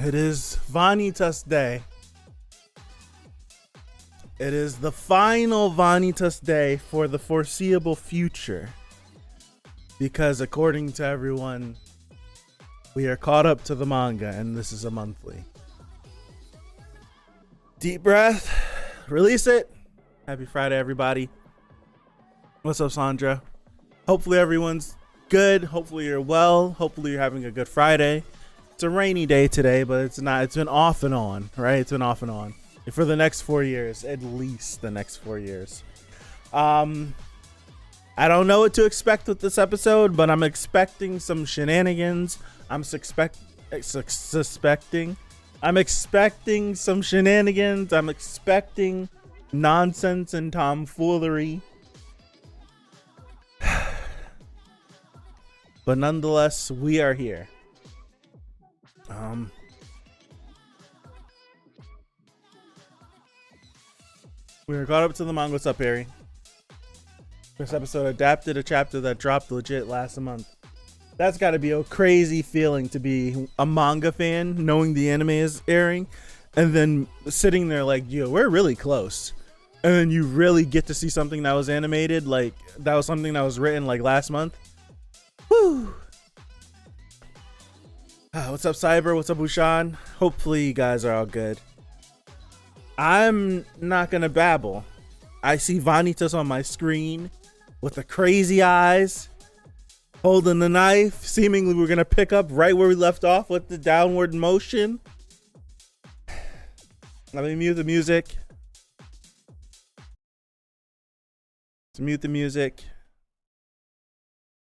It is Vanitas Day. It is the final Vanitas Day for the foreseeable future. Because according to everyone, we are caught up to the manga and this is a monthly. Deep breath. Release it. Happy Friday, everybody. What's up, Sandra? Hopefully everyone's good. Hopefully you're well. Hopefully you're having a good Friday. It's a rainy day today, but it's not. It's been off and on, right? It's been off and on for the next 4 years, at least the next 4 years. I don't know what to expect with this episode, but I'm expecting some shenanigans. I'm expecting some shenanigans. I'm expecting nonsense and tomfoolery. But nonetheless, we are here. We are caught up to the manga. What's up, Harry? This episode adapted a chapter that dropped legit last month. That's got to be a crazy feeling to be a manga fan, knowing the anime is airing, and then sitting there like, yo, we're really close. And then you really get to see something that was animated, like that was something that was written like last month. Woo! What's up, Cyber? What's up, Bushan? Hopefully you guys are all good. I'm not gonna babble. I see Vanitas on my screen with the crazy eyes, holding the knife. Seemingly we're gonna pick up right where we left off with the downward motion. Let me mute the music. Let's mute the music.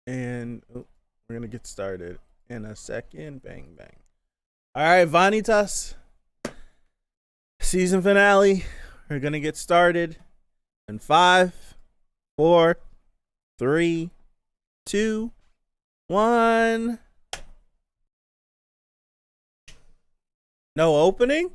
And we're gonna get started in a second. Bang, bang. All right, Vanitas. Season finale. We're gonna get started in 5, 4, 3, 2, 1. No opening?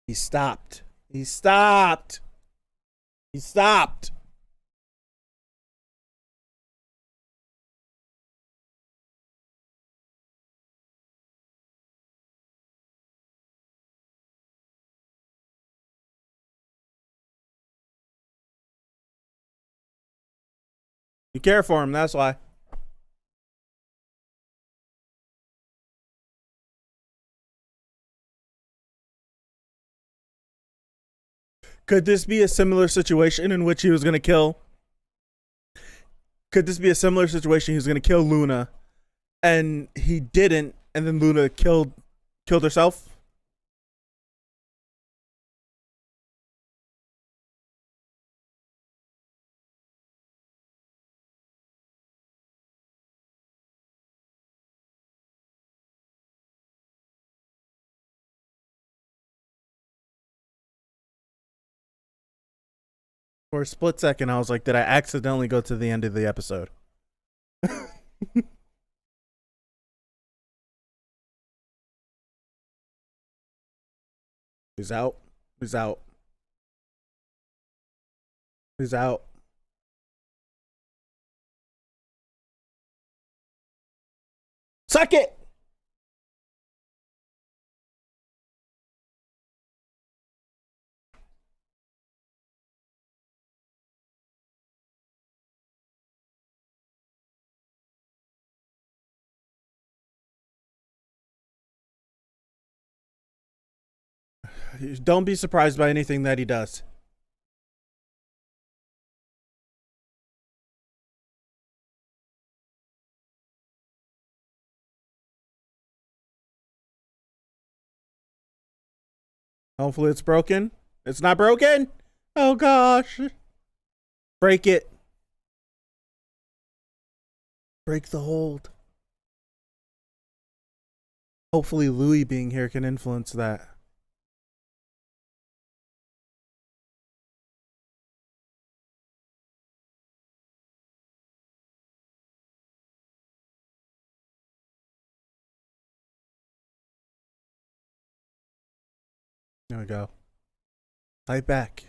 He stopped. He stopped. He stopped. You care for him, that's why. Could this be a similar situation in which he was going to kill? Could this be a similar situation? He was going to kill Luna, and he didn't, and then Luna killed herself. For a split second, I was like, did I accidentally go to the end of the episode? He's out. He's out. He's out. Suck it! Don't be surprised by anything that he does. Hopefully it's broken. It's not broken. Oh gosh. Break it. Break the hold. Hopefully Louis being here can influence that. There we go. Fight back.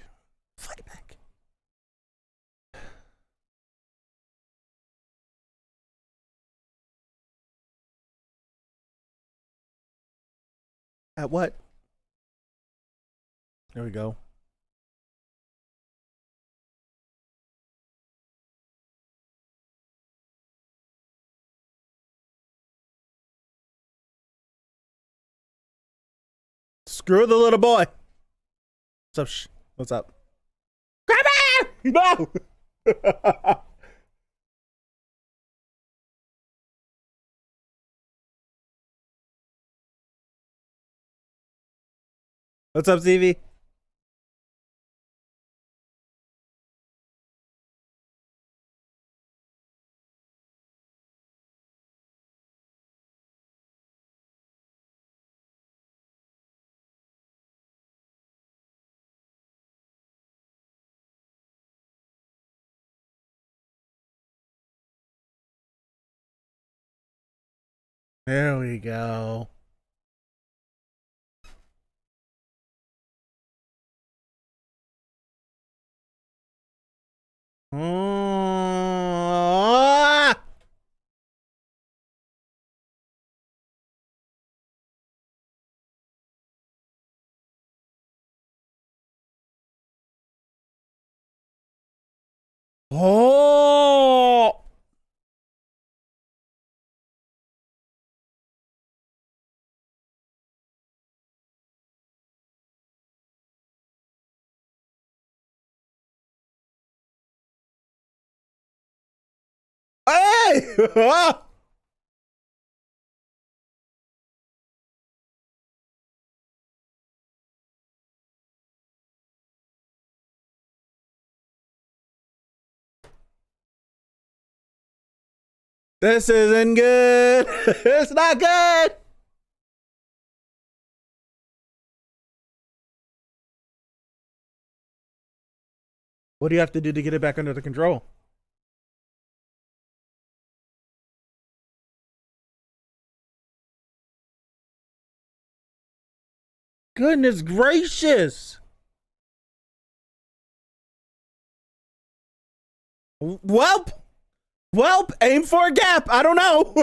Fight back. At what? There we go. Screw the little boy. What's up? What's up? Grab him! No! What's up, Stevie? There we go. Oh! Oh! Hey! This isn't good. It's not good. What do you have to do to get it back under the control? Goodness gracious. Welp. Welp, aim for a gap. I don't know.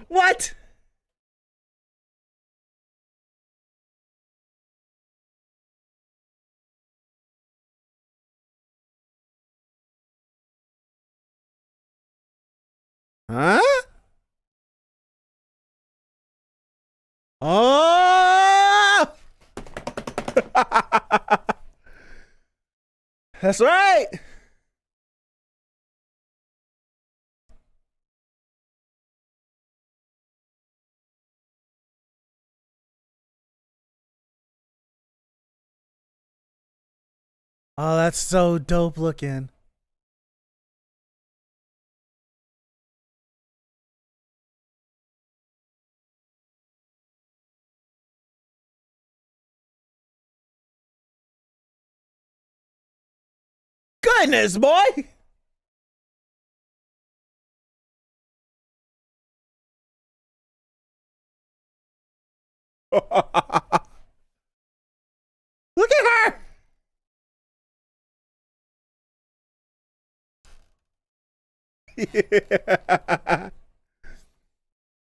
What? Huh? Oh! That's right. Oh, that's so dope looking. Goodness, boy. Look at her. Yeah.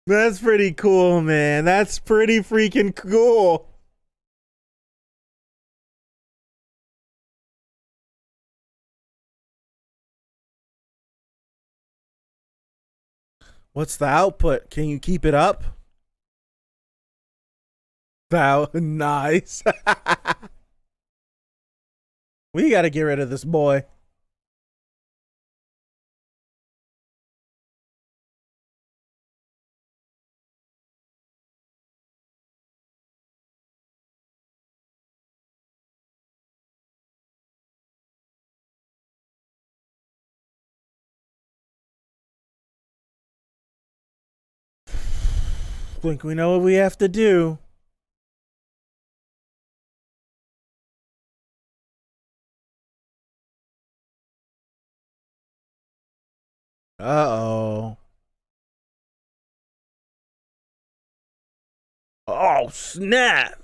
That's pretty cool, man. That's pretty freaking cool. What's the output? Can you keep it up? That nice. We got to get rid of this boy. Think we know what we have to do. Uh-oh. Oh, snap.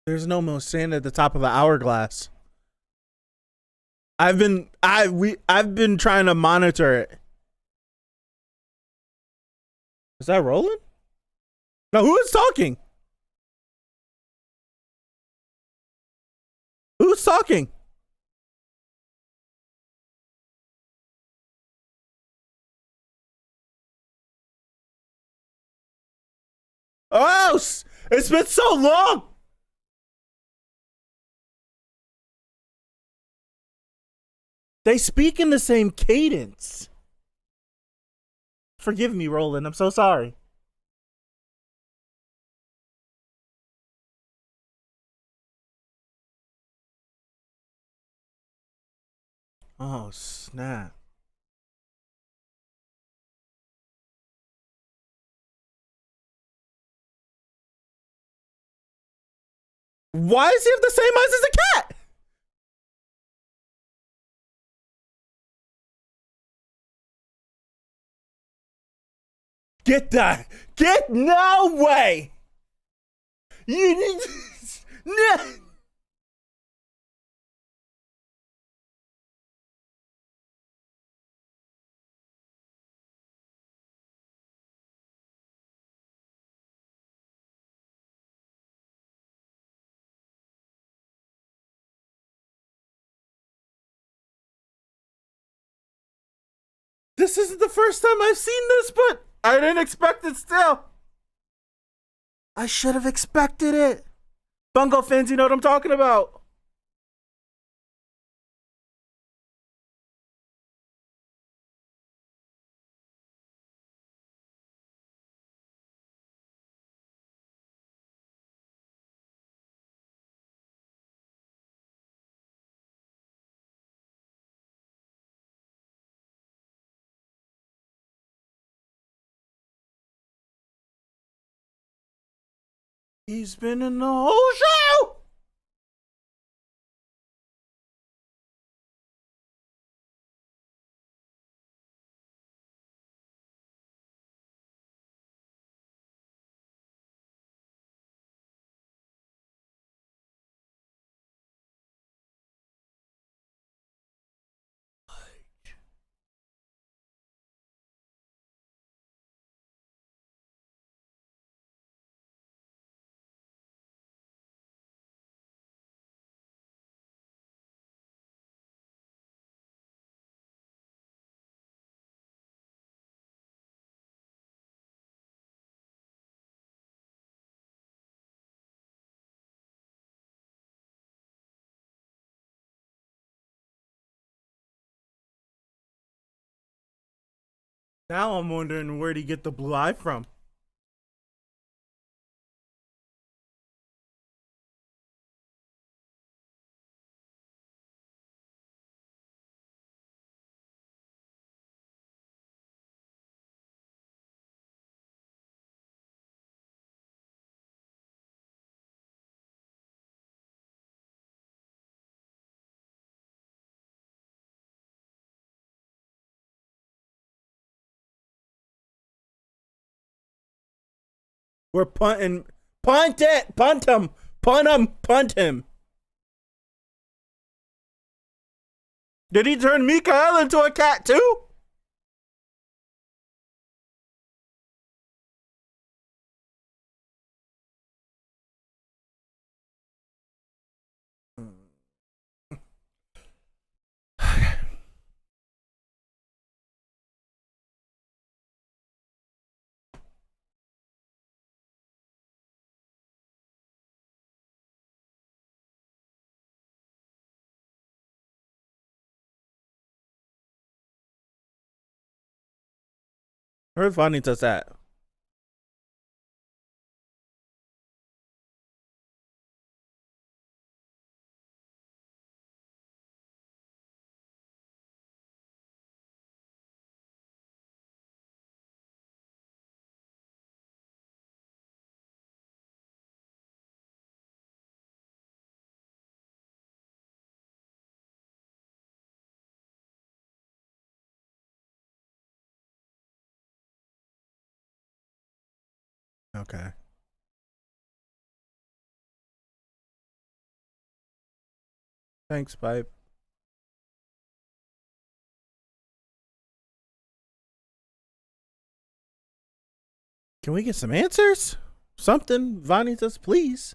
There's no more sand at the top of the hourglass. I've been trying to monitor it. Is that rolling? No, who is talking? Who's talking? Oh, it's been so long. They speak in the same cadence. Forgive me, Roland. I'm so sorry. Oh, snap. Why does he have the same eyes as a cat? Get that. Get no way. You need. No. This isn't the first time I've seen this, but I didn't expect it still. I should have expected it. Bungo fans, you know what I'm talking about. He's been in the whole show. Now I'm wondering where'd he get the blue eye from. We're punting. Punt it. Punt him. Punt him. Punt him. Did he turn Mikael into a cat too? Where's Vanitas at? Okay. Thanks, Pipe. Can we get some answers? Something, Vanitas, please.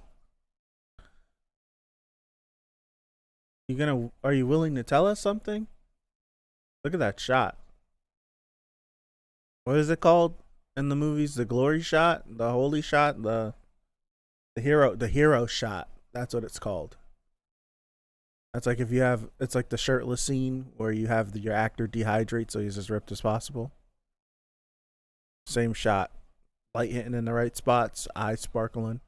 Are you willing to tell us something? Look at that shot. What is it called in the movies? The glory shot, the holy shot, the hero shot. That's what it's called. That's like if you have, it's like the shirtless scene where you have your actor dehydrate so he's as ripped as possible. Same shot. Light hitting in the right spots, eyes sparkling.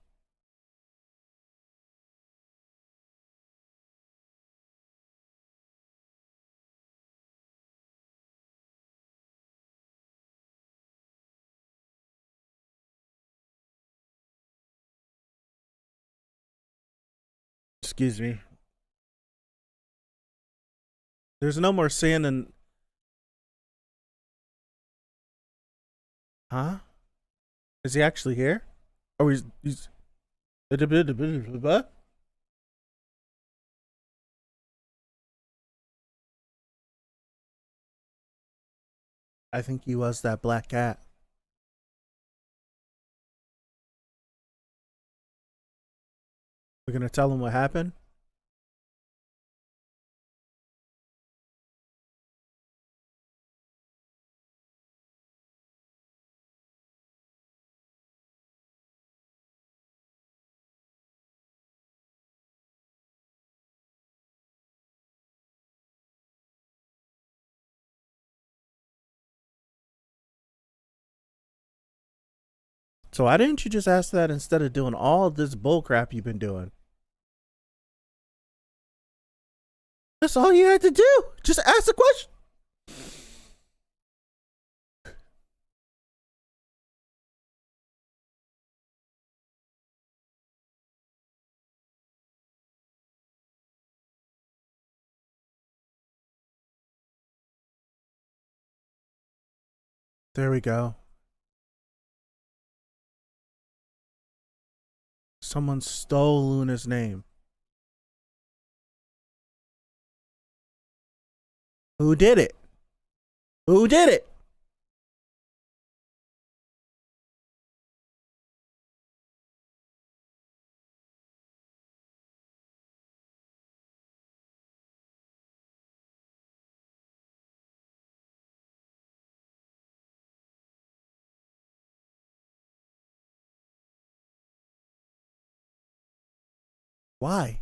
Excuse me. There's no more sand in. Huh? Is he actually here? Oh, he's. I think he was that black cat. We're gonna tell him what happened. So why didn't you just ask that instead of doing all this bullcrap you've been doing? That's all you had to do. Just ask the question. There we go. Someone stole Luna's name. Who did it? Who did it? Why?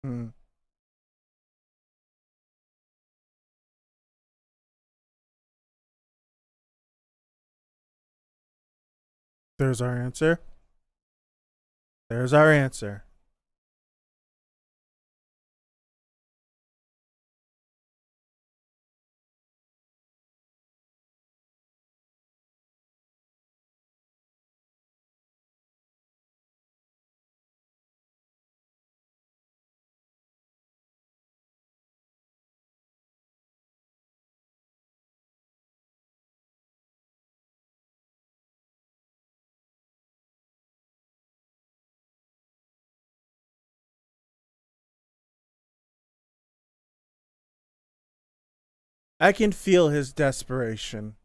Hmm. There's our answer. There's our answer. I can feel his desperation.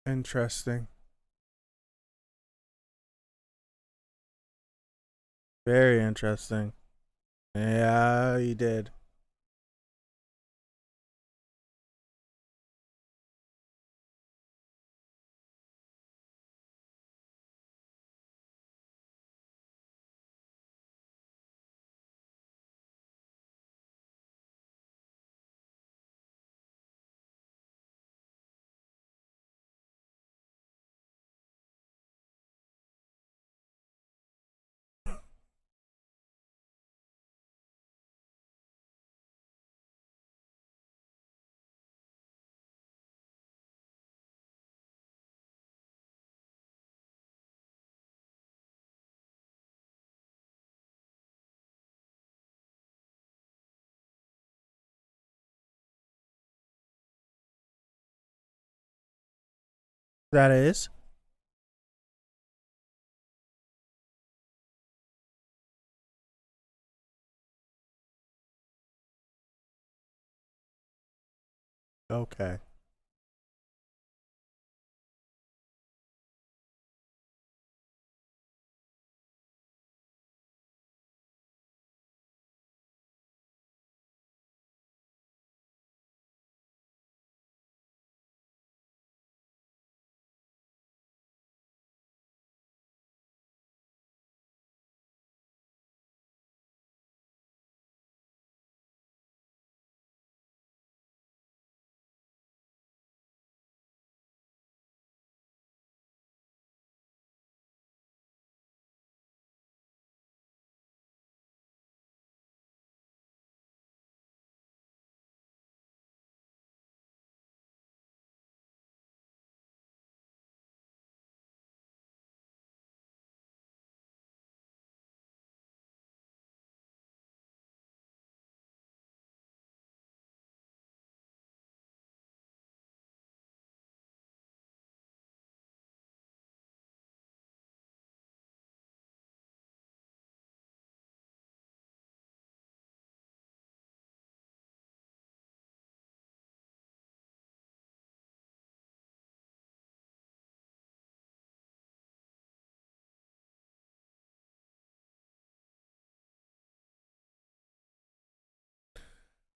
Interesting. Very interesting. Yeah, he did. That is. Okay.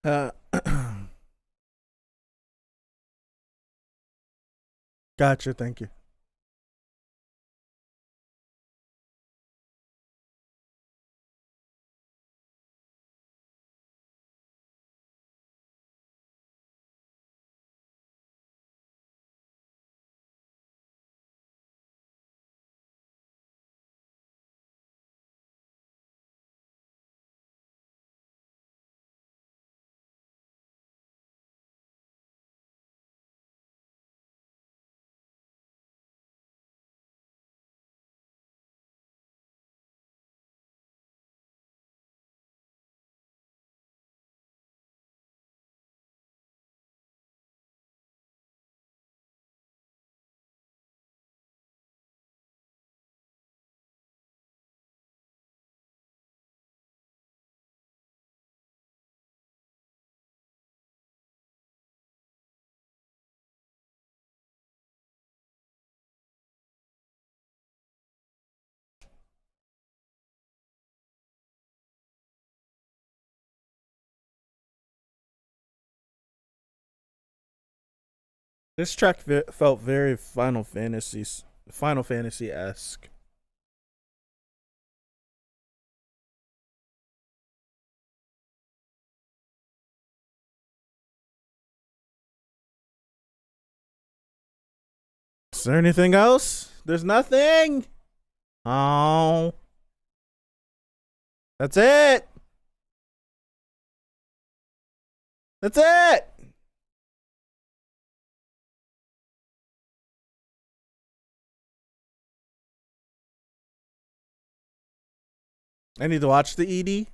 Uh, gotcha. Thank you. This track felt very Final Fantasy esque. Is there anything else? There's nothing. Oh, that's it. That's it. I need to watch the ED.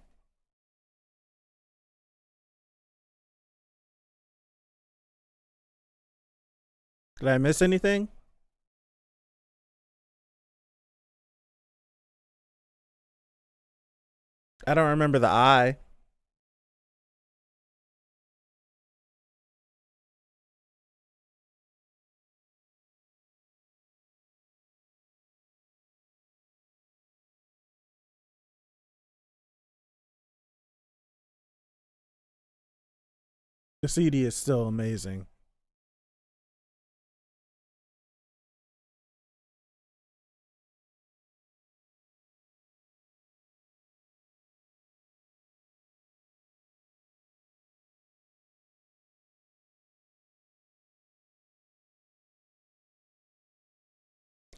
Did I miss anything? I don't remember the eye. The CD is still amazing.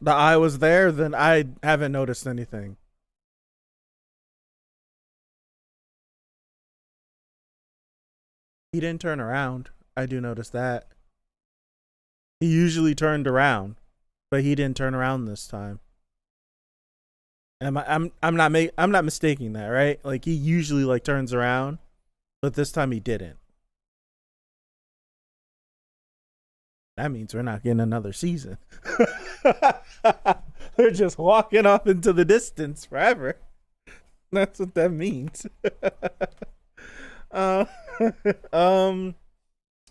The eye was there, then I haven't noticed anything. He didn't turn around. I do notice that. He usually turned around, but he didn't turn around this time. I'm not mistaking that, right? Like he usually like turns around, but this time he didn't. That means we're not getting another season. They're just walking off into the distance forever. That's what that means. uh, that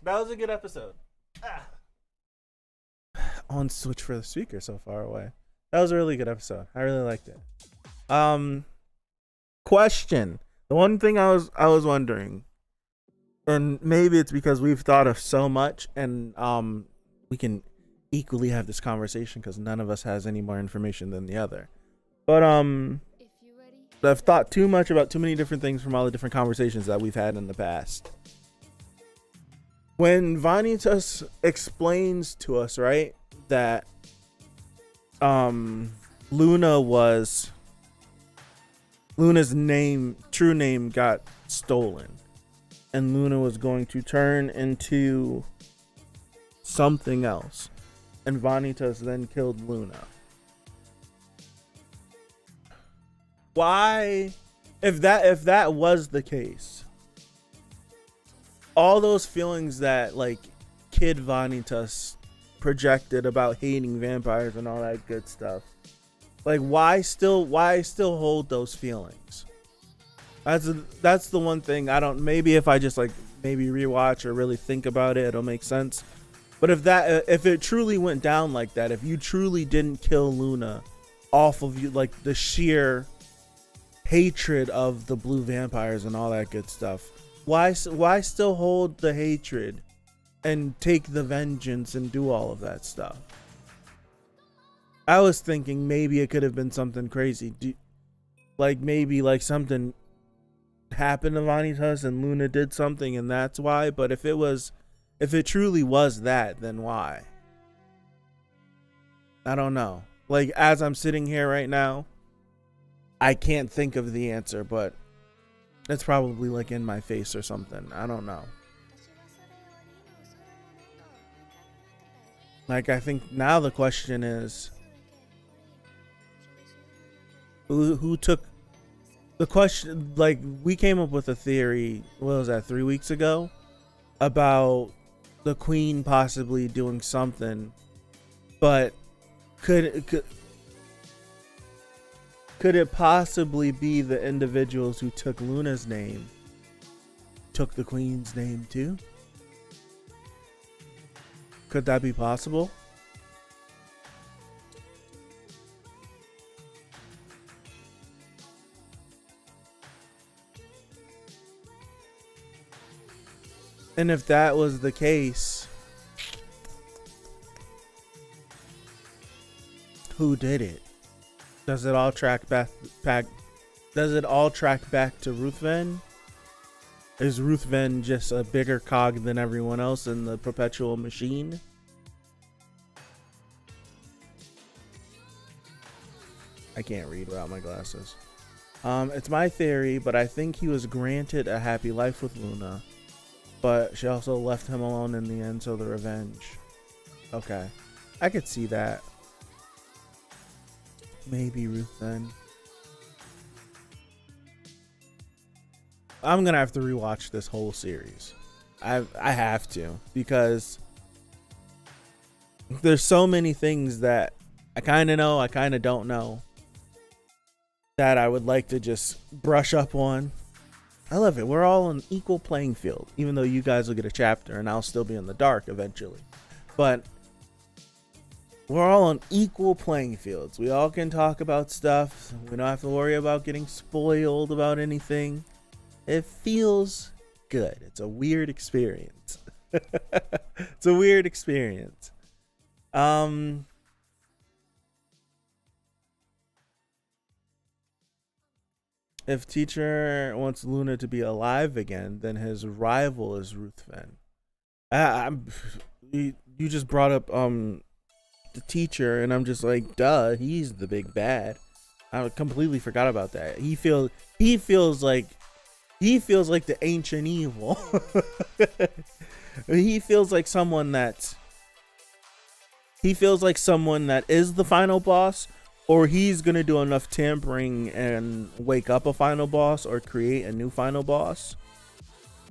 was a good episode. On switch for the speaker so far away. That was a really good episode. I really liked it. Question. The one thing I was wondering, and maybe it's because we've thought of so much, and we can equally have this conversation because none of us has any more information than the other. But I've thought too much about too many different things from all the different conversations that we've had in the past. When Vanitas explains to us, right, that Luna's true name got stolen, and Luna was going to turn into something else, and Vanitas then killed Luna. Why, if that was the case, all those feelings that like kid Vanitas projected about hating vampires and all that good stuff, like why still hold those feelings? That's the one thing I don't. Maybe if I just like maybe rewatch or really think about it, it'll make sense. But if it truly went down like that, if you truly didn't kill Luna off of you, like the sheer hatred of the blue vampires and all that good stuff, why still hold the hatred and take the vengeance and do all of that stuff? I was thinking maybe it could have been something crazy, like maybe like something happened to Vanitas and Luna did something and that's why. But if it truly was that, then why? I don't know. Like, as I'm sitting here right now, I can't think of the answer, but it's probably like in my face or something. I don't know. Like, I think now the question is, who took the question? Like, we came up with a theory, what was that, 3 weeks ago, about the queen possibly doing something, but could it possibly be the individuals who took Luna's name took the queen's name too? Could that be possible? And if that was the case, who did it? Does it all track back? Does it all track back to Ruthven? Is Ruthven just a bigger cog than everyone else in the perpetual machine? I can't read without my glasses. It's my theory, but I think he was granted a happy life with Luna, but she also left him alone in the end, so the revenge. Okay, I could see that. Maybe Ruthven. I'm gonna have to rewatch this whole series. I have to, because there's so many things that I kind of know, I kind of don't know, that I would like to just brush up on. I love it. We're all on equal playing field, even though you guys will get a chapter and I'll still be in the dark eventually. But we're all on equal playing fields. We all can talk about stuff. We don't have to worry about getting spoiled about anything. It feels good. It's a weird experience. It's a weird experience. If teacher wants Luna to be alive again, then his rival is Ruthven. You just brought up the teacher, and I'm just like, duh, he's the big bad. I completely forgot about that. He feels like the ancient evil. He feels like someone that is the final boss, or he's gonna do enough tampering and wake up a final boss or create a new final boss.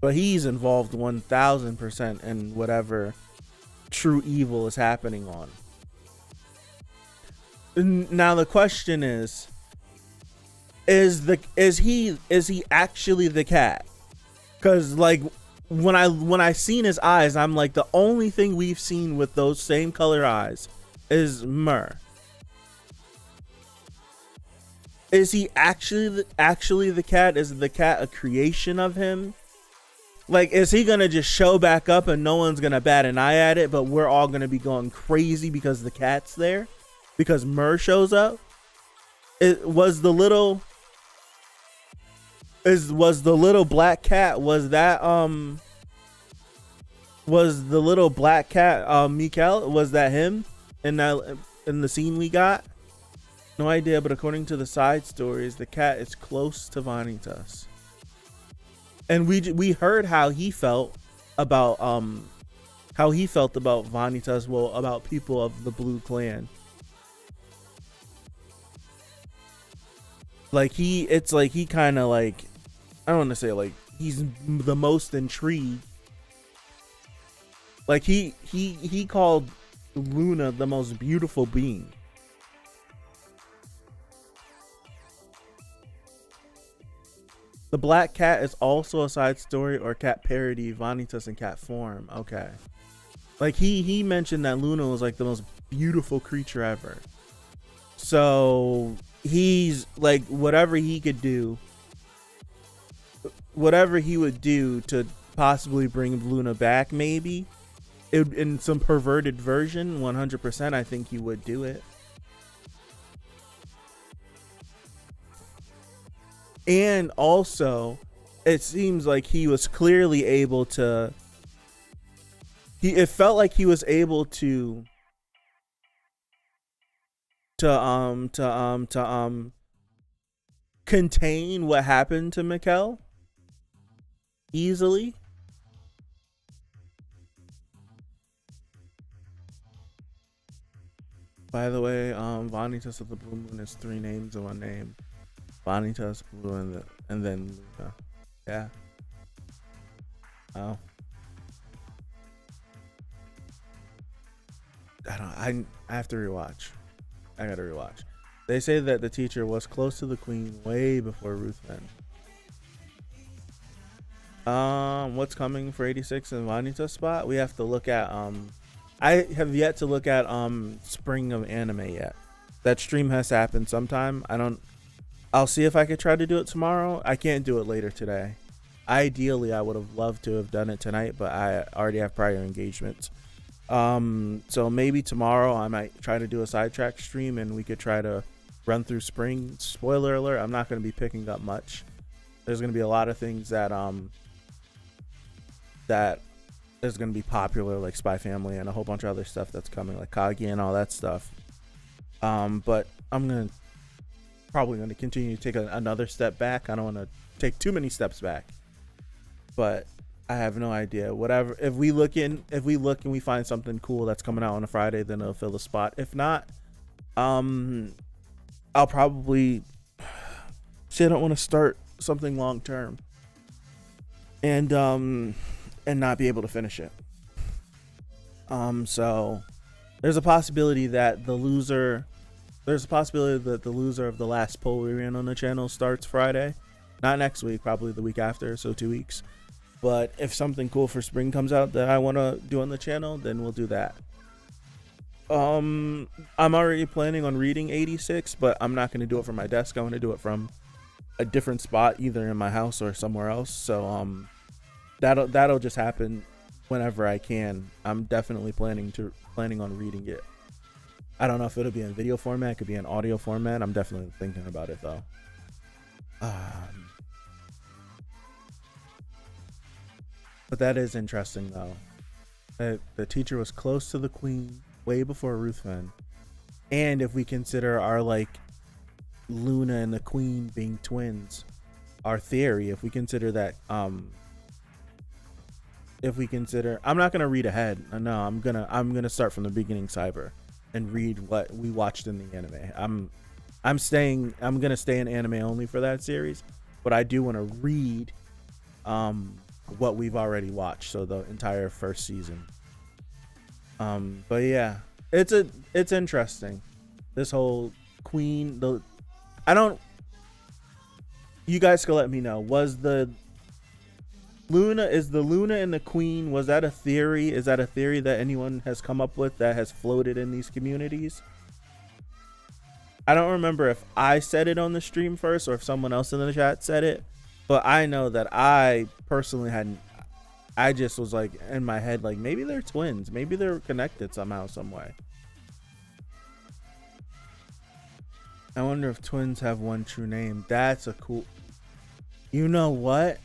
But he's involved 1000% in whatever true evil is happening on. Now the question is he actually the cat? Because like when I seen his eyes, I'm like, the only thing we've seen with those same color eyes is Myrrh. Is he actually the cat? Is the cat a creation of him? Like, is he gonna just show back up and no one's gonna bat an eye at it, but we're all gonna be going crazy because the cat's there, because Myrrh shows up? Was the little black cat? Was the little black cat Mikael? Was that him in the scene we got? No idea, but according to the side stories, the cat is close to Vanitas. And we heard how he felt about Vanitas, well, about people of the Blue Clan. Like it's like he kind of like, I don't want to say like he's the most intrigued. Like he called Luna the most beautiful being. The black cat is also a side story or cat parody, Vanitas in cat form. Okay. Like he mentioned that Luna was like the most beautiful creature ever. So he's like, whatever he would do to possibly bring Luna back, maybe in some perverted version, 100%, I think he would do it. And also, it seems like he was clearly able to. It felt like he was able to contain what happened to Mikael easily. By the way, Vanitas of the Blue Moon is 3 names in 1 name. Vanitas, Blue, and then Luna. Yeah. Oh. I have to rewatch. I gotta rewatch. They say that the teacher was close to the queen way before Ruthven. What's coming for 86 and Vanitas spot? We have to look at I have yet to look at Spring of Anime yet. That stream has happened sometime. I'll see if I could try to do it tomorrow. I can't do it later today. Ideally, I would have loved to have done it tonight, but I already have prior engagements. So maybe tomorrow I might try to do a sidetrack stream and we could try to run through Spring. Spoiler alert, I'm not going to be picking up much. There's going to be a lot of things that is going to be popular, like Spy Family and a whole bunch of other stuff that's coming, like Kagi and all that stuff. But I'm probably going to continue to take another step back. I don't want to take too many steps back, but I have no idea. Whatever. If we look and we find something cool that's coming out on a Friday, then it'll fill the spot. If not, I'll probably see. I don't want to start something long term and not be able to finish it. So there's a possibility that the loser of the last poll we ran on the channel starts Friday, not next week, probably the week after, so 2 weeks. But if something cool for Spring comes out that I want to do on the channel, then we'll do that. I'm already planning on reading 86, but I'm not going to do it from my desk. I want to do it from a different spot, either in my house or somewhere else. So that'll just happen whenever I can. I'm definitely planning on reading it. I don't know if it'll be in video format. It could be in audio format. I'm definitely thinking about it though. But that is interesting though. The teacher was close to the queen way before Ruthven. And if we consider our like Luna and the queen being twins, our theory, if we consider that I'm not gonna read ahead. No, I'm gonna start from the beginning, Cyber, and read what we watched in the anime. I'm gonna stay in anime only for that series, but I do want to read what we've already watched, so the entire first season. But yeah, it's interesting. This whole queen, I don't. You guys can let me know. Was the Luna and the queen? Was that a theory? Is that a theory that anyone has come up with that has floated in these communities? I don't remember if I said it on the stream first or if someone else in the chat said it, but I know that I personally hadn't. I just was like in my head, like maybe they're twins, maybe they're connected somehow, some way. I wonder if twins have one true name. That's a cool. You know what?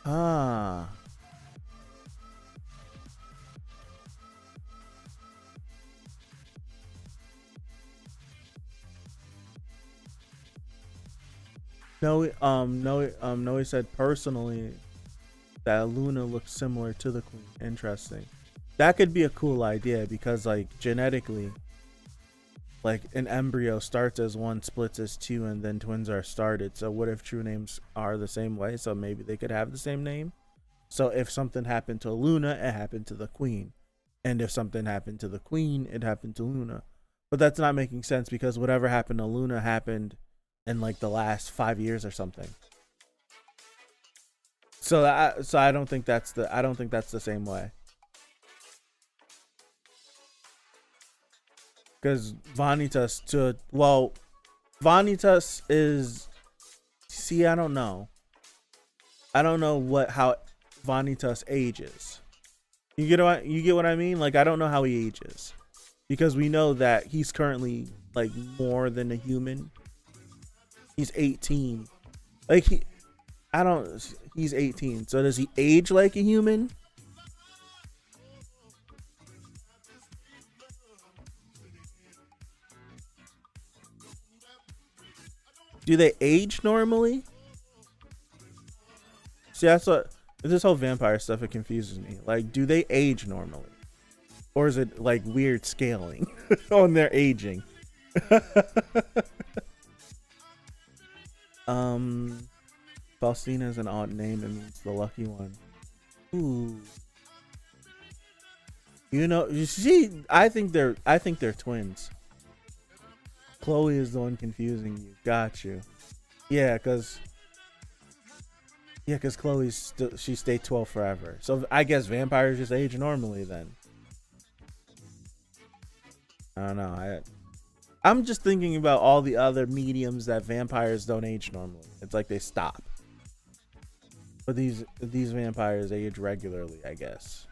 Ah. Noe said personally that Luna looks similar to the queen. Interesting. That could be a cool idea because like genetically, like an embryo starts as one, splits as two, and then twins are started. So what if true names are the same way? So maybe they could have the same name. So if something happened to Luna, it happened to the queen. And if something happened to the queen, it happened to Luna. But that's not making sense because whatever happened to Luna happened in like the last 5 years or something. So I don't think that's the same way. Because Vanitas is, see, I don't know how Vanitas ages. You get what I mean? Like I don't know how he ages. Because we know that he's currently like more than a human. He's 18. Like he's 18. So does he age like a human? Do they age normally? See, that's what this whole vampire stuff, it confuses me. Like, do they age normally? Or is it like weird scaling on their aging? Faustina is an odd name. It means the lucky one. Ooh. You see, I think they're twins. Chloe is the one confusing you. Got you. Yeah, cause Chloe's she stayed 12 forever. So I guess vampires just age normally then. I don't know. I'm just thinking about all the other mediums that vampires don't age normally. It's like they stop. But these vampires age regularly, I guess.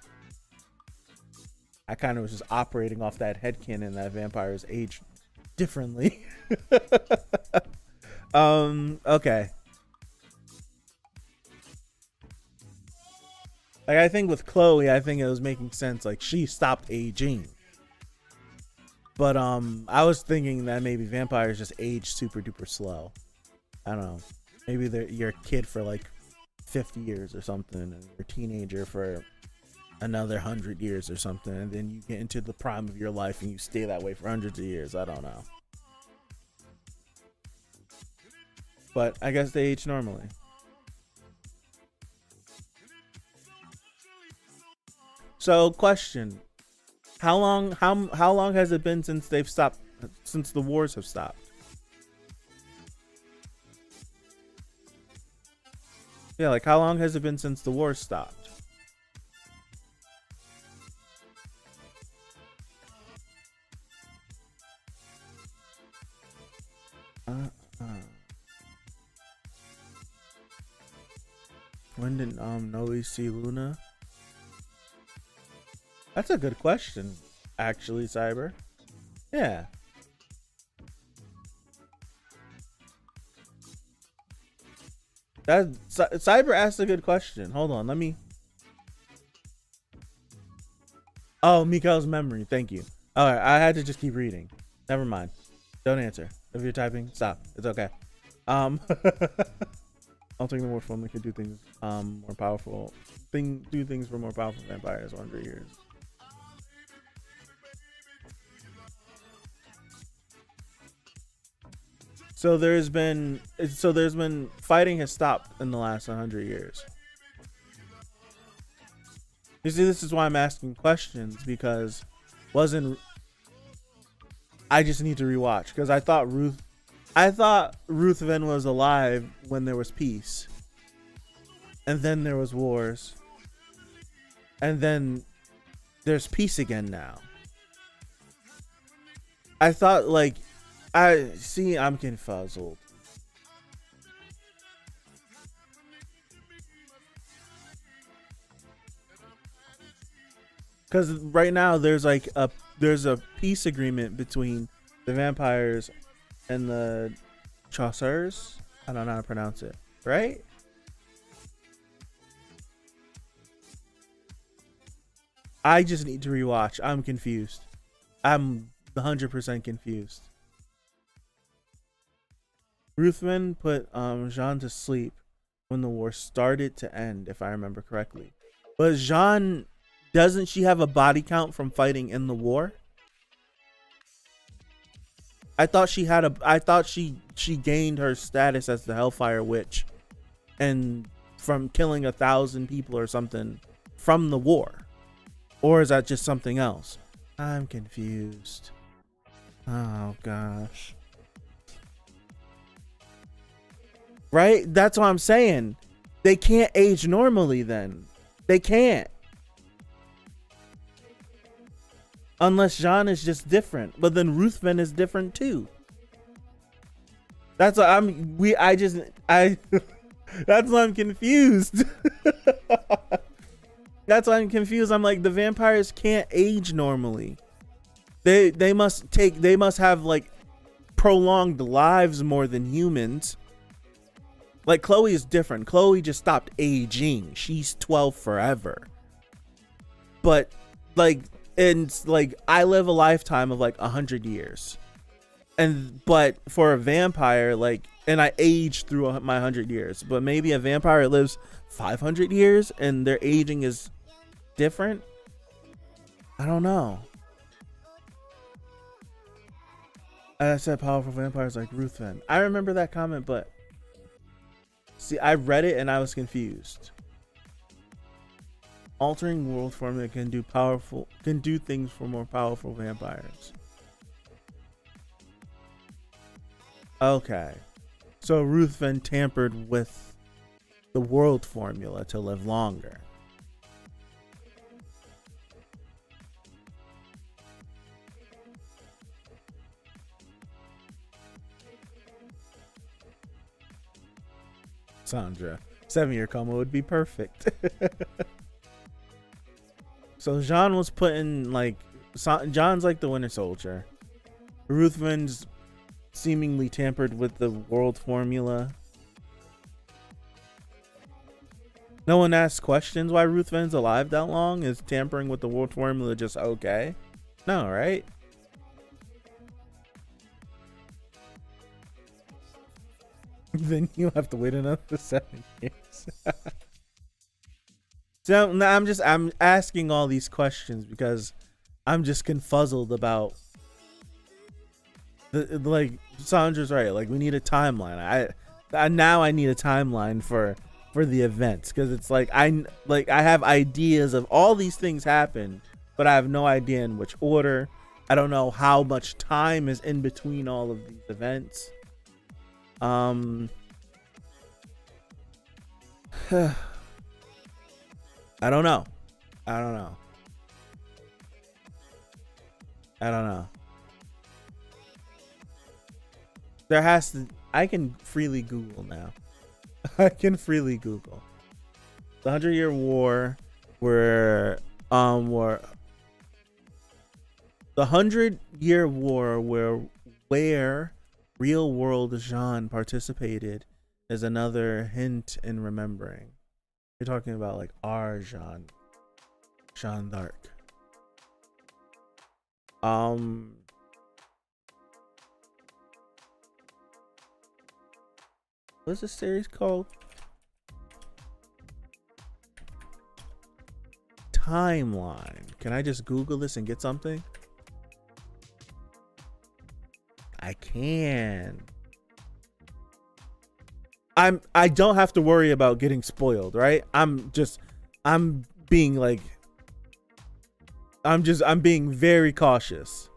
I kind of was just operating off that headcanon that vampires age differently. Okay. Like I think with Chloe, I think it was making sense. Like she stopped aging. But I was thinking that maybe vampires just age super duper slow. I don't know. Maybe you're a kid for like 50 years or something, and you're a teenager for another 100 years or something, and then you get into the prime of your life and you stay that way for hundreds of years. I don't know. But I guess they age normally. So, question. How long has it been since since the wars have stopped? Yeah, like how long has it been since the wars stopped? When did Noe see Luna? That's a good question, actually, Cyber. Yeah. Cyber asked a good question. Hold on, let me. Oh, Mikael's memory. Thank you. All right, I had to just keep reading. Never mind. Don't answer. If you're typing, stop. It's okay. I don't think the more fun we could do things more powerful. Do things for more powerful vampires 100 years. So there's been fighting has stopped in the last 100 years. You see, this is why I'm asking questions, because I just need to rewatch, because I thought Ruthven was alive when there was peace, and then there was wars, and then there's peace again now. I thought, like, I'm confuzzled. Because right now there's a peace agreement between the vampires and the Chaucers. I don't know how to pronounce it, right? I just need to rewatch. I'm confused. I'm 100% confused. Ruthven put Jean to sleep when the war started to end, if I remember correctly. But Jean, doesn't she have a body count from fighting in the war? I thought she gained her status as the Hellfire Witch and from killing 1,000 people or something from the war. Or is that just something else? I'm confused. Oh gosh. Right? That's what I'm saying. They can't age normally then. They can't. Unless Jean is just different. But then Ruthven is different too. That's what that's why I'm confused. That's why I'm confused. I'm like, the vampires can't age normally. They must have like prolonged lives more than humans. Like Chloe is different. Chloe just stopped aging. She's 12 forever. But like, and like, I live a lifetime of like 100 years. But for a vampire, like, and I age through my 100 years, but maybe a vampire lives 500 years and their aging is different. I don't know. I said powerful vampires like Ruthven. I remember that comment, but see, I read it and I was confused. Altering world formula can do things for more powerful vampires. Okay. So Ruthven tampered with the world formula to live longer. Sandra, 7-year coma would be perfect. So Jean was putting like, John's like the Winter Soldier. Ruthven's seemingly tampered with the world formula. No one asks questions why Ruthven's alive that long. Is tampering with the world formula just okay? No, right? Then you have to wait another 7 years. So I'm asking all these questions because I'm just confuzzled about like Sandra's right. Like, we need a timeline. I need a timeline for the events, because it's like I have ideas of all these things happen, but I have no idea in which order. I don't know how much time is in between all of these events. I don't know. There has to. I can freely Google now. I can freely Google the 100-Year War, where the 100-Year War, where real world Jean participated, is another hint in remembering. You're talking about like our Jean d'Arc. What's this series called? Timeline. Can I just Google this and get something? I can. I don't have to worry about getting spoiled, right? I'm being like I'm being very cautious.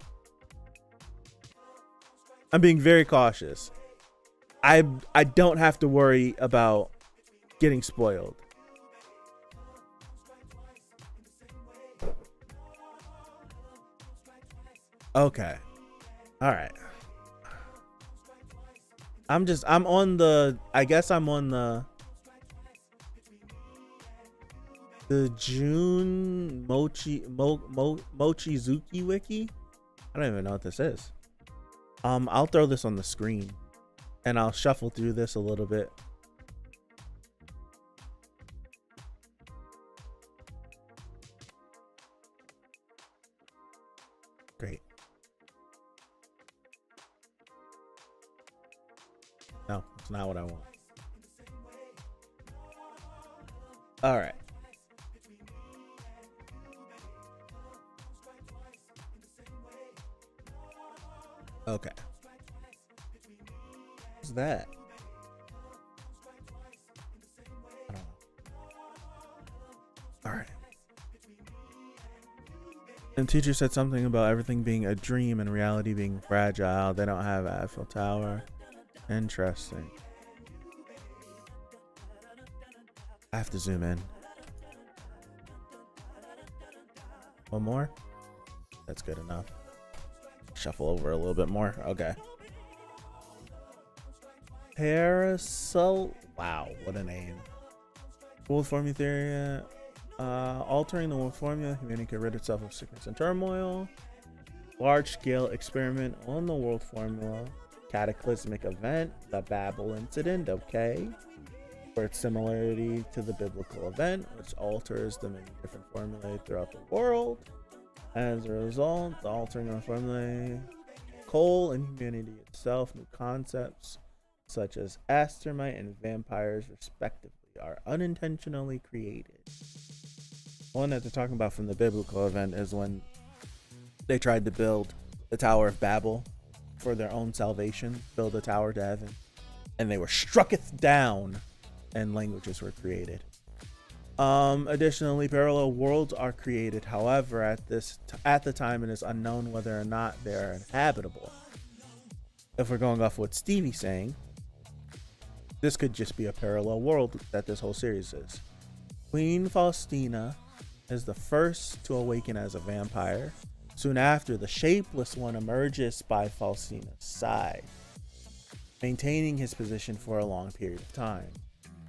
I'm being very cautious. I don't have to worry about getting spoiled. Okay. All right. I'm on the, I guess I'm on the June Mochizuki wiki. I don't even know what this is. I'll throw this on the screen and I'll shuffle through this a little bit. Great. No, it's not what I want. All right. Okay. What's that? I don't know. All right. And teacher said something about everything being a dream and reality being fragile. They don't have Eiffel Tower. Interesting. I have to zoom in. One more? That's good enough. Shuffle over a little bit more. Okay. Parasol. Wow, what a name. World formula theory. Altering the world formula, humanity could rid itself of sickness and turmoil. Large scale experiment on the world formula. Cataclysmic event, the Babel incident. Okay. For its similarity to the biblical event, which alters the many different formulae throughout the world. As a result, the altering of formulae, coal and humanity itself, new concepts such as astermite and vampires, respectively, are unintentionally created. One that they're talking about from the biblical event is when they tried to build the Tower of Babel for their own salvation, build a tower to heaven, and they were strucketh down, and languages were created. Additionally, parallel worlds are created. However, at the time, it is unknown whether or not they are inhabitable. If we're going off what Stevie's saying, this could just be a parallel world that this whole series is. Queen Faustina is the first to awaken as a vampire. Soon after, the Shapeless One emerges by Faustina's side, maintaining his position for a long period of time.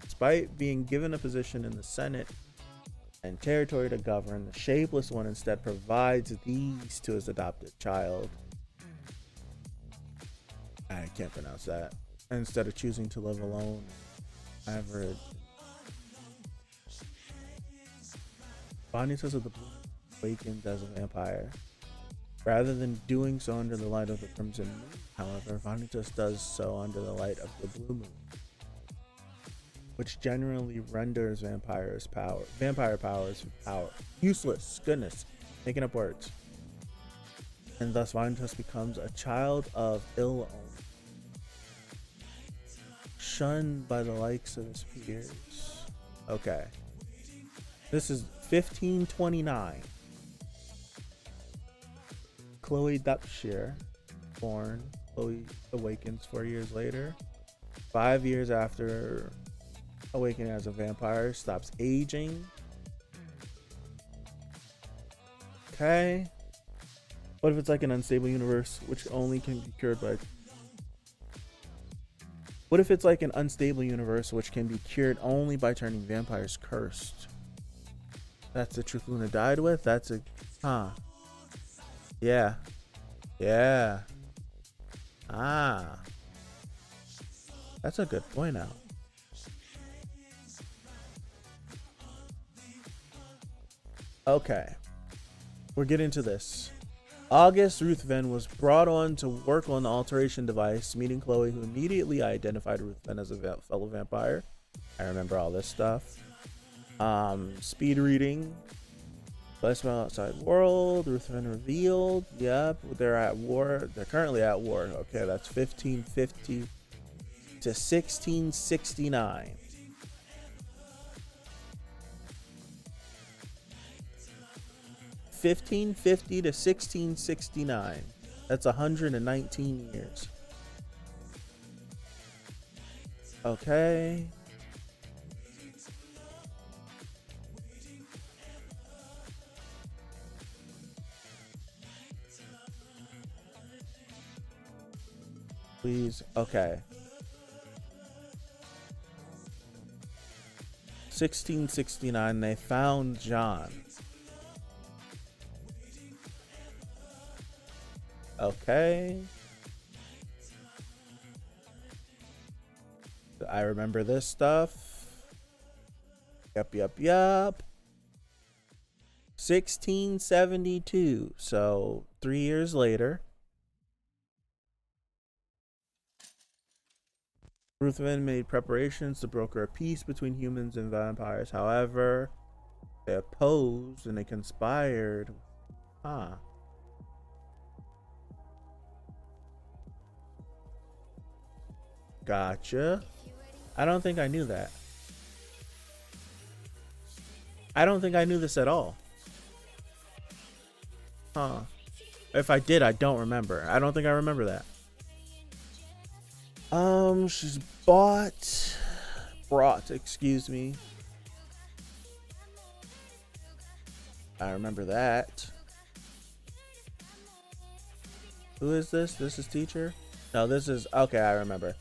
Despite being given a position in the Senate and territory to govern, the Shapeless One instead provides these to his adopted child. I can't pronounce that. Instead of choosing to live alone, average. Vanitas of the Blue awakens as a vampire. Rather than doing so under the light of the Crimson Moon, however, Vanitas does so under the light of the Blue Moon, which generally renders vampire powers useless. Goodness, making up words. And thus Vanitas becomes a child of ill omen, shunned by the likes of his peers. Okay. This is 1529. Chloe Dupshire, born. Chloe awakens 4 years later. 5 years after awakening as a vampire, stops aging. Okay. What if it's like an unstable universe which only can be cured by... What if it's like an unstable universe which can be cured only by turning vampires cursed? That's the truth Luna died with? That's a... Huh. Yeah. Yeah. Ah. That's a good point out. Okay. We're getting to this. August Ruthven was brought on to work on the alteration device, meeting Chloe, who immediately identified Ruthven as a fellow vampire. I remember all this stuff. Speed reading. Let's about outside world. Ruthven revealed. Yep, they're at war. They're currently at war. Okay, that's 1550 to 1669. 1550 to 1669. That's 119 years. Okay. Please. Okay. 1669, they found John. Okay. I remember this stuff. Yep. 1672. So 3 years later. Ruthven made preparations to broker a peace between humans and vampires. However, they opposed and they conspired. Gotcha. I don't think I knew that. I don't think I knew this at all. If I did, I don't remember. I don't think I remember that. She's brought, excuse me. I remember that. Who is this? This is teacher? No, this is, okay, I remember.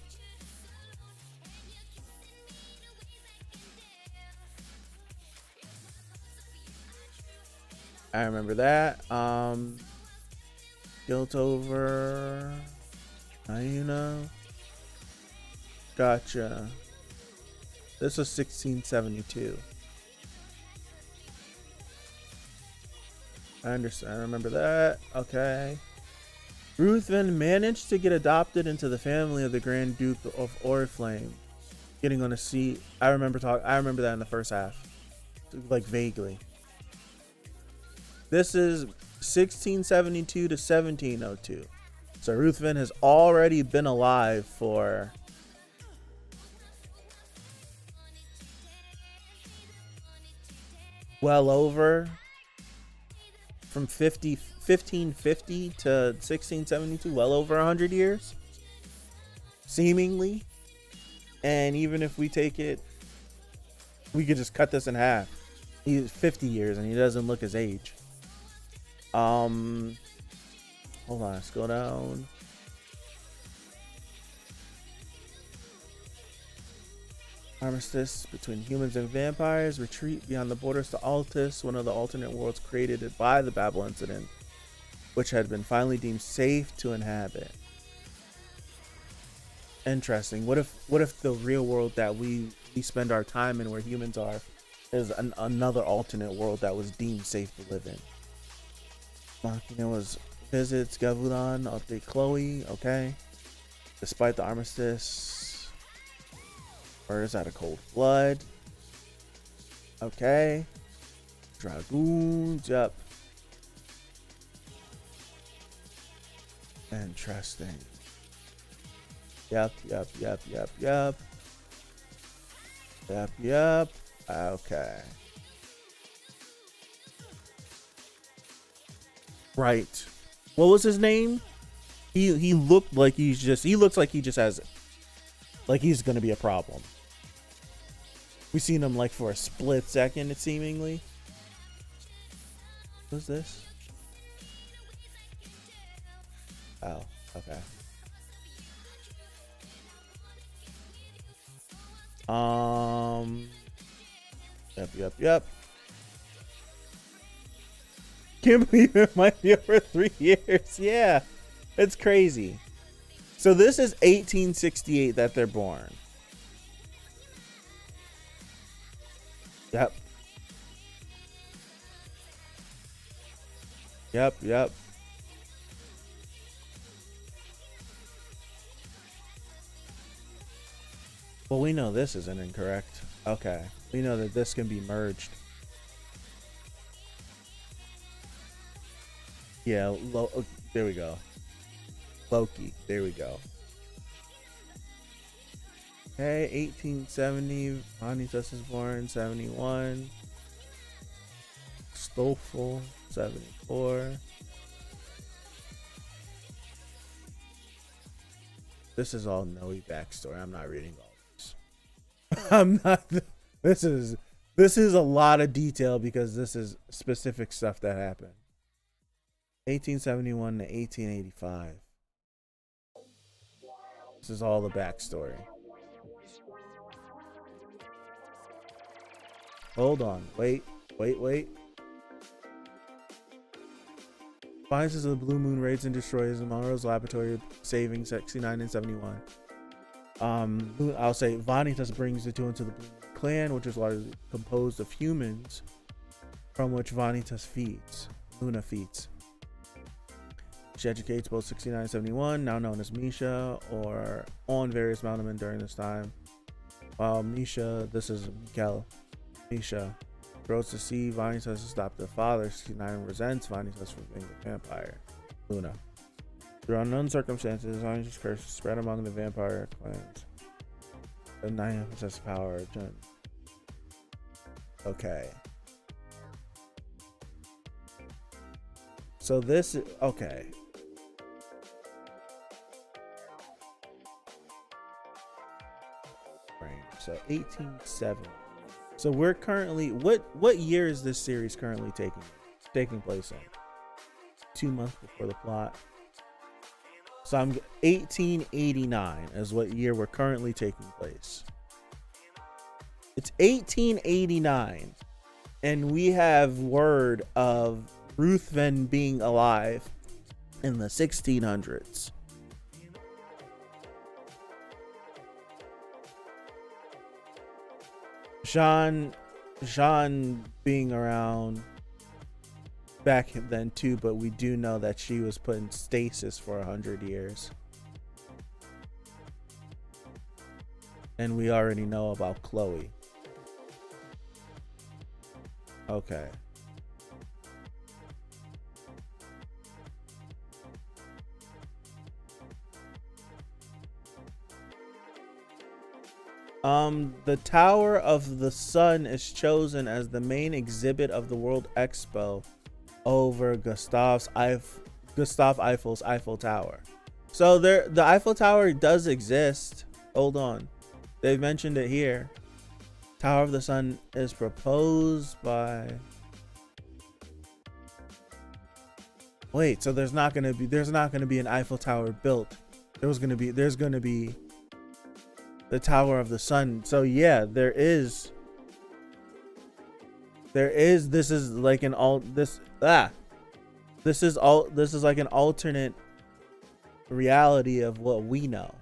I remember that. Guilt over. You know. Gotcha. This was 1672. I understand. I remember that. Okay. Ruthven managed to get adopted into the family of the Grand Duke of Oriflame, getting on a seat. I remember that in the first half, like vaguely. This is 1672 to 1702. So Ruthven has already been alive for well over, from 1550 to 1672, well over 100 years, seemingly. And even if we take it, we could just cut this in half. He's 50 years and he doesn't look his age. Hold on, let's go down. Armistice between humans and vampires. Retreat beyond the borders to Altus, one of the alternate worlds created by the Babel incident, which had been finally deemed safe to inhabit. Interesting. What if the real world that we spend our time in, where humans are, is another alternate world that was deemed safe to live in? Machina was visits Gavudan, update Chloe. Okay. Despite the armistice, murders out of cold blood. Okay. Dragoons. Yep. Interesting. Yep. Okay. Right. What was his name? He looked like he looks like he just has, like he's gonna be a problem. We seen him like for a split second, it seemingly. Who's this? Oh, okay. Yep. Can't believe it might be over 3 years. Yeah, it's crazy. So this is 1868 that they're born. Yep. Well, we know this isn't incorrect. Okay. We know that this can be merged. Yeah, there we go. Loki. There we go. Okay, 1870. Vanitas is born. 71. Stoffel. 74. This is all Noe backstory. I'm not reading all this. I'm not. This is a lot of detail because this is specific stuff that happened. 1871 to 1885. This is all the backstory. Hold on. Wait. Vanitas of the Blue Moon raids and destroys Monroe's laboratory, saving 69 and 71. I'll say Vanitas brings the two into the Blue Moon clan, which is largely composed of humans, from which Vanitas feeds. Luna feeds. She educates both 69 and 71, now known as Misha, or on various mountainmen during this time. While Misha, this is Mikkel, Misha grows to see Vanitas to stop their father. 69 resents Vanitas for being a vampire. Luna. Through unknown circumstances, Vanitas' curse is spread among the vampire clans. The 9 possess power. Okay. So this is okay. So 1870. So we're currently what year is this series currently taking place in? 2 months before the plot. So 1889 is what year we're currently taking place. It's 1889, and we have word of Ruthven being alive in the 1600s. Jean being around back then too, but we do know that she was put in stasis for 100 years. And we already know about Chloe. Okay. The Tower of the Sun is chosen as the main exhibit of the World Expo over Gustav Eiffel's Eiffel Tower. So the Eiffel Tower does exist. Hold on. They've mentioned it here. Tower of the Sun is proposed by... Wait, so there's not gonna be an Eiffel Tower built. There's gonna be the Tower of the Sun. So yeah, this is like an this is like an alternate reality of what we know.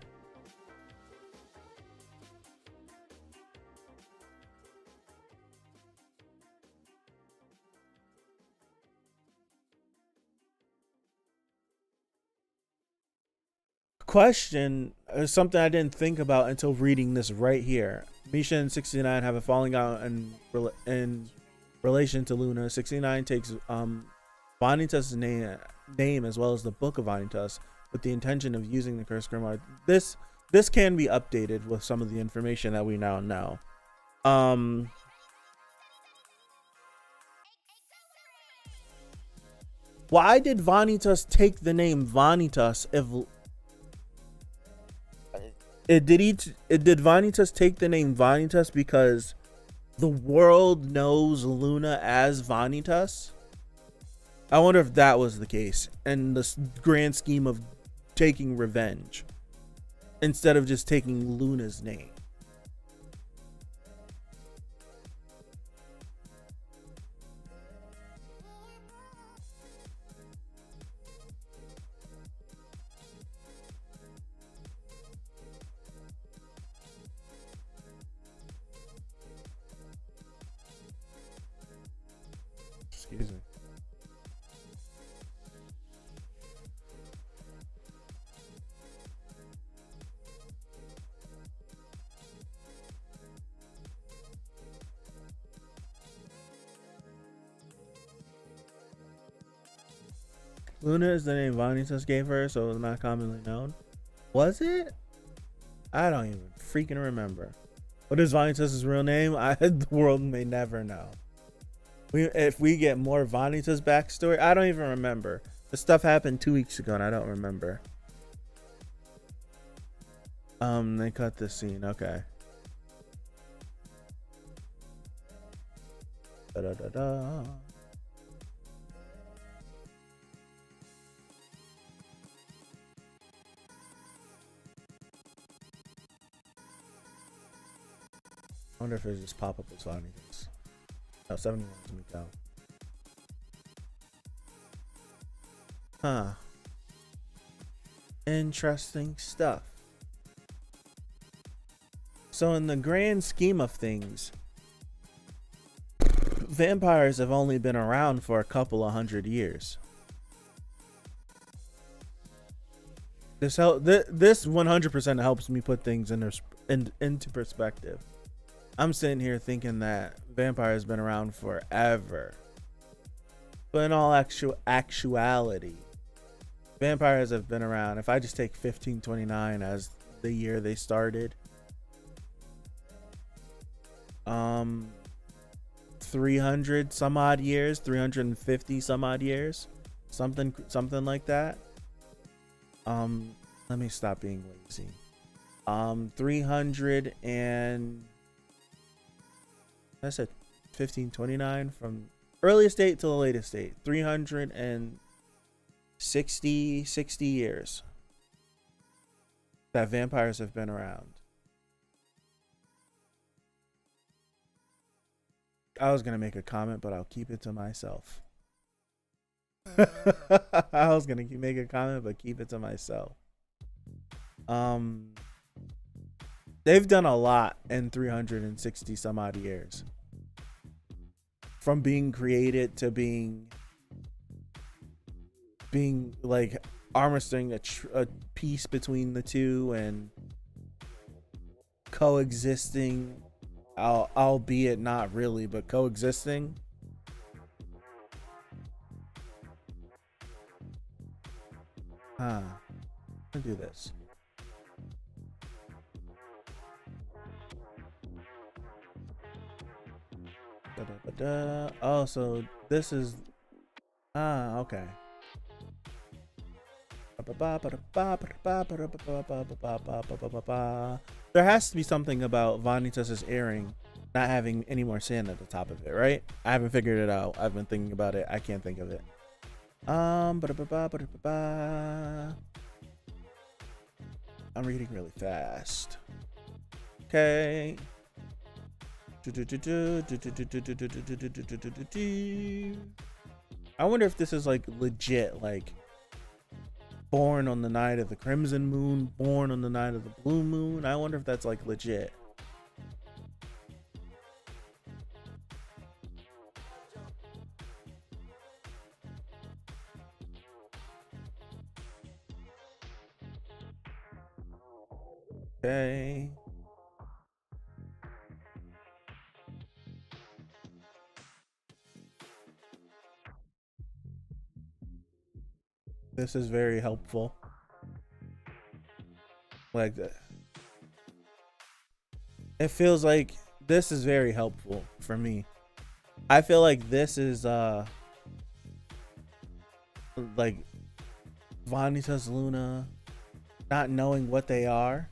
Question is something I didn't think about until reading this right here. Misha and 69 have a falling out in relation to Luna. 69 takes Vanitas' name as well as the Book of Vanitas with the intention of using the Cursed Grimoire. This can be updated with some of the information that we now know. Why did Vanitas take the name Vanitas if did Vanitas take the name Vanitas because the world knows Luna as Vanitas? I wonder if that was the case in the grand scheme of taking revenge instead of just taking Luna's name. Excuse me. Luna is the name Vanitas gave her, so it's not commonly known. Was it? I don't even freaking remember. What is Vanitas' real name? The world may never know. If we get more Vanitas backstory, I don't even remember. The stuff happened 2 weeks ago, and I don't remember. They cut this scene. Okay. Da da da da. I wonder if it just pop up as Vanitas. No, 71 is Miko. Huh. Interesting stuff. So in the grand scheme of things, vampires have only been around for a couple of 100 years. This 100% helps me put things into perspective. I'm sitting here thinking that vampires have been around forever. But in all actuality, vampires have been around. If I just take 1529 as the year they started, 300 some odd years, 350 some odd years, something like that. Let me stop being lazy. 300 and I said 1529 from earliest date to the latest date. 360 years that vampires have been around. I was gonna make a comment, but I'll keep it to myself. I was gonna make a comment, but keep it to myself. They've done a lot in 360 some odd years. From being created to being like armistering a piece between the two and coexisting, albeit not really, but coexisting. Let's do this. Oh, so this is okay. There has to be something about Vanitas' earring not having any more sand at the top of it, right? I haven't figured it out. I've been thinking about it. I can't think of it. I'm reading really fast. Okay. I wonder if this is like legit, like born on the night of the crimson moon, born on the night of the blue moon. I wonder if that's like legit. Okay. This is very helpful. Like that. It feels like this is very helpful for me. I feel like this is like Vanitas Luna not knowing what they are,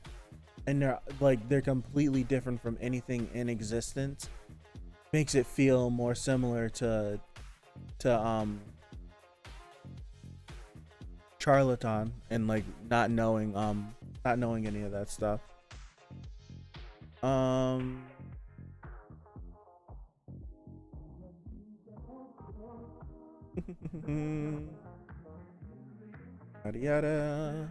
and they're completely different from anything in existence, makes it feel more similar to Charlatan and like not knowing any of that stuff. Yada yada.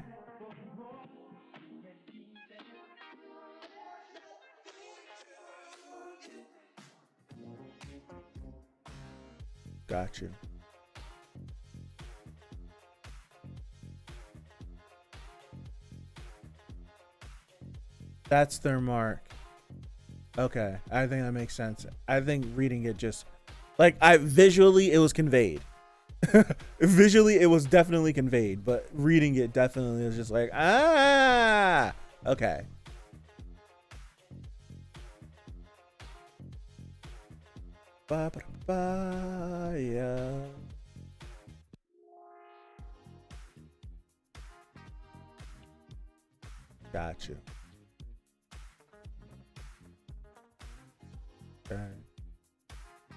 Got you. That's their mark. Okay, I think that makes sense. I think reading it just like visually it was conveyed. Visually it was definitely conveyed, but reading it definitely was just like, okay. Yeah. Gotcha. Okay.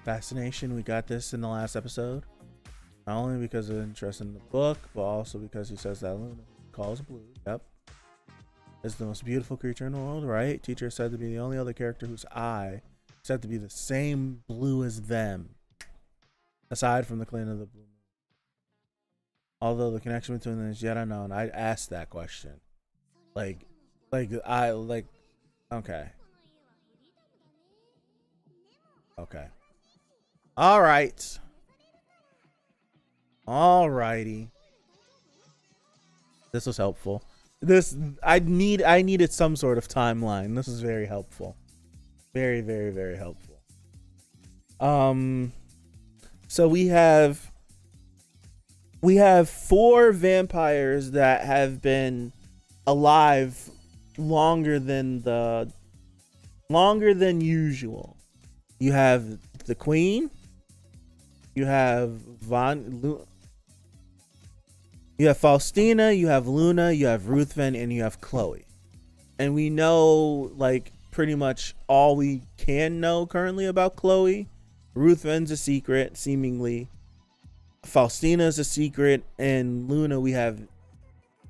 Fascination, we got this in the last episode. Not only because of interest in the book, but also because he says that Luna calls blue. Yep. Is the most beautiful creature in the world, right? Teacher said to be the only other character whose eye said to be the same blue as them. Aside from the clan of the blue moon. Although the connection between them is yet unknown, I asked that question. Okay. Okay. All right. Alrighty. This was helpful. I needed some sort of timeline. This is very helpful. Very, very, very helpful. So we have 4 vampires that have been alive longer than usual. You have the Queen. You have you have Faustina, you have Luna, you have Ruthven, and you have Chloe. And we know like pretty much all we can know currently about Chloe. Ruthven's a secret, seemingly. Faustina's a secret, and Luna we have.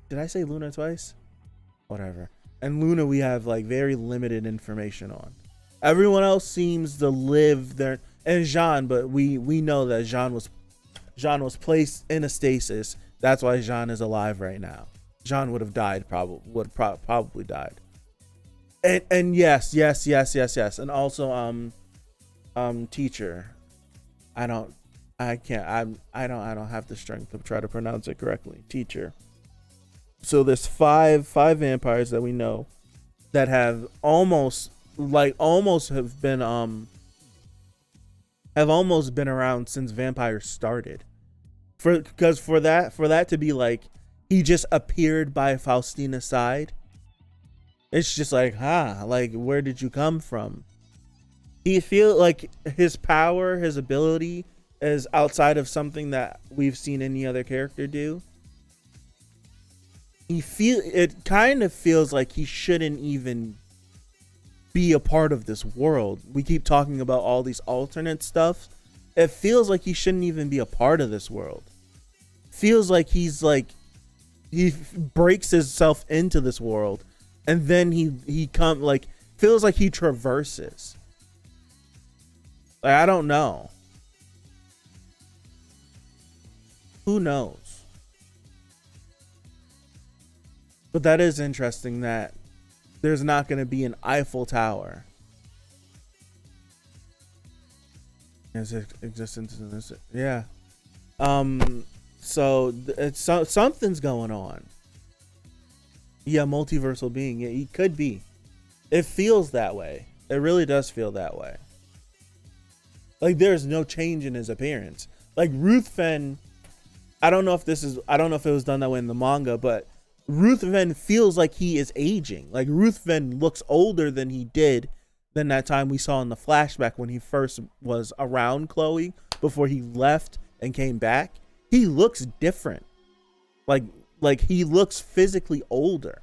Did I say Luna twice? Whatever. And Luna we have like very limited information on. Everyone else seems to live there, and Jean, but we know that Jean was placed in a stasis. That's why Jean is alive right now. Jean would have died, probably died. And yes. And also teacher. I don't have the strength to try to pronounce it correctly. Teacher. So there's five vampires that we know that have almost have been around since vampires started. Because for that to be like he just appeared by Faustina's side, it's just like, like where did you come from? He feel like his power, his ability is outside of something that we've seen any other character do. It kind of feels like he shouldn't even be a part of this world. We keep talking about all these alternate stuff. It feels like he shouldn't even be a part of this world. Feels like he breaks himself into this world, and then he feels like he traverses. Like, I don't know. Who knows? But that is interesting that there's not going to be an Eiffel Tower. Is it existence in this? Yeah. So it's something's going on. Yeah, multiversal being. Yeah, he could be. It feels that way. It really does feel that way. Like there's no change in his appearance. Like Ruthven, I don't know if it was done that way in the manga, but Ruthven feels like he is aging. Like Ruthven looks older than he did than that time we saw in the flashback when he first was around Chloe before he left and came back. He looks different. Like he looks physically older.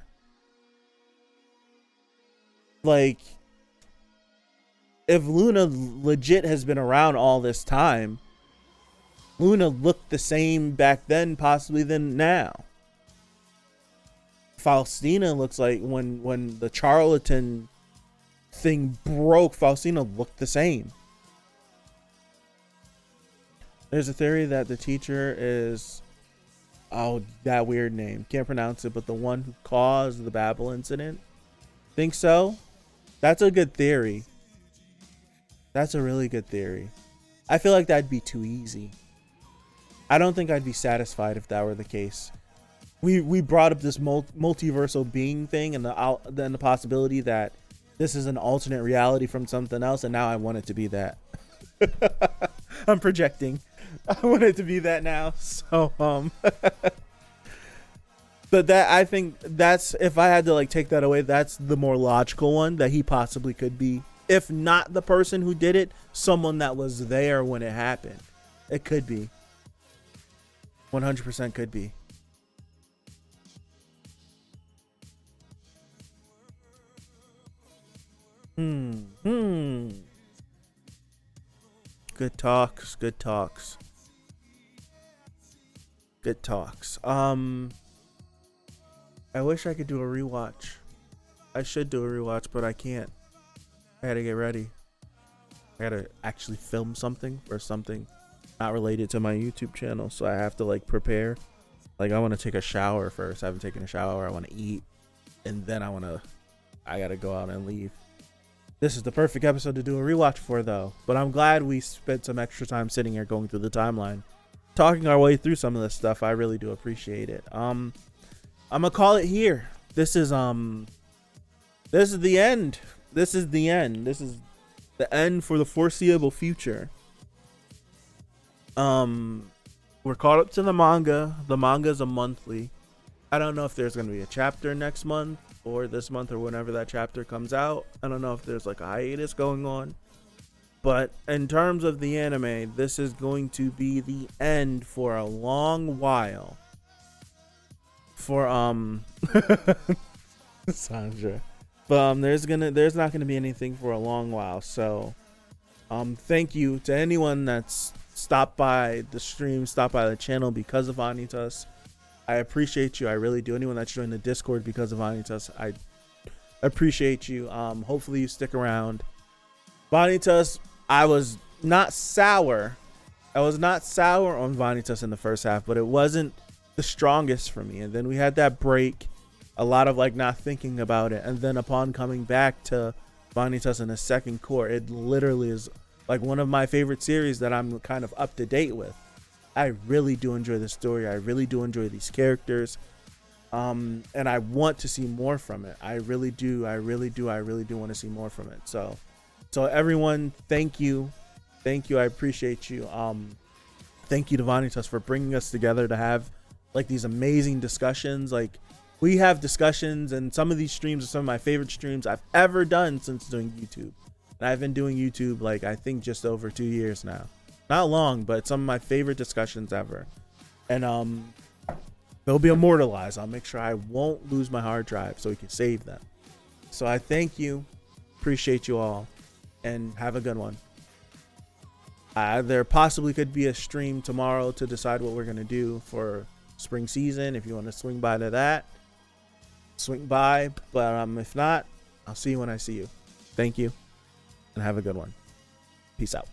Like if Luna legit has been around all this time, Luna looked the same back then possibly than now. Faustina looks like when the charlatan thing broke, Faustina looked the same. There's a theory that the teacher is, that weird name, can't pronounce it, but the one who caused the Babel incident. Think so? That's a good theory. That's a really good theory. I feel like that'd be too easy. I don't think I'd be satisfied if that were the case. We brought up this multiversal being thing and the possibility that this is an alternate reality from something else, and now I want it to be that. I'm projecting. I want it to be that now. So but that, I think that's, if I had to like take that away, that's the more logical one, that he possibly could be If not the person who did it, someone that was there when it happened. It could be. 100% could be. Good talks. Good talks. Good talks. I wish I could do a rewatch. I should do a rewatch, but I can't. I gotta get ready. I gotta actually film something for something not related to my YouTube channel, so I have to like prepare. Like I want to take a shower first. I haven't taken a shower. I want to eat, and then I gotta go out and leave. This is the perfect episode to do a rewatch for, though. But I'm glad we spent some extra time sitting here going through the timeline, talking our way through some of this stuff. I really do appreciate it. I'm gonna call it here. This is the end. This is the end. This is the end for the foreseeable future. We're caught up to the manga. The manga is a monthly. I don't know if there's gonna be a chapter next month or this month or whenever that chapter comes out. I don't know if there's like a hiatus going on. But in terms of the anime, this is going to be the end for a long while. For Sandra. But there's not gonna be anything for a long while. So thank you to anyone that's stopped by the stream, stopped by the channel because of Vanitas. I appreciate you. I really do. Anyone that's joined the Discord because of Vanitas, I appreciate you. Hopefully you stick around. Vanitas, I was not sour. I was not sour on Vanitas in the first half, but it wasn't the strongest for me. And then we had that break, a lot of like not thinking about it. And then upon coming back to Vanitas in the second cour, it literally is like one of my favorite series that I'm kind of up to date with. I really do enjoy the story. I really do enjoy these characters. And I want to see more from it. I really do. I really do want to see more from it. So everyone, thank you. Thank you. I appreciate you. Thank you to Vanitas for bringing us together to have like these amazing discussions. Like we have discussions, and some of these streams are some of my favorite streams I've ever done since doing YouTube. And I've been doing YouTube like I think just over 2 years now. Not long, but some of my favorite discussions ever. And they'll be immortalized. I'll make sure I won't lose my hard drive so we can save them. So I thank you. Appreciate you all. And have a good one. There possibly could be a stream tomorrow to decide what we're going to do for spring season. If you want to swing by to that, swing by. But if not, I'll see you when I see you. Thank you. And have a good one. Peace out.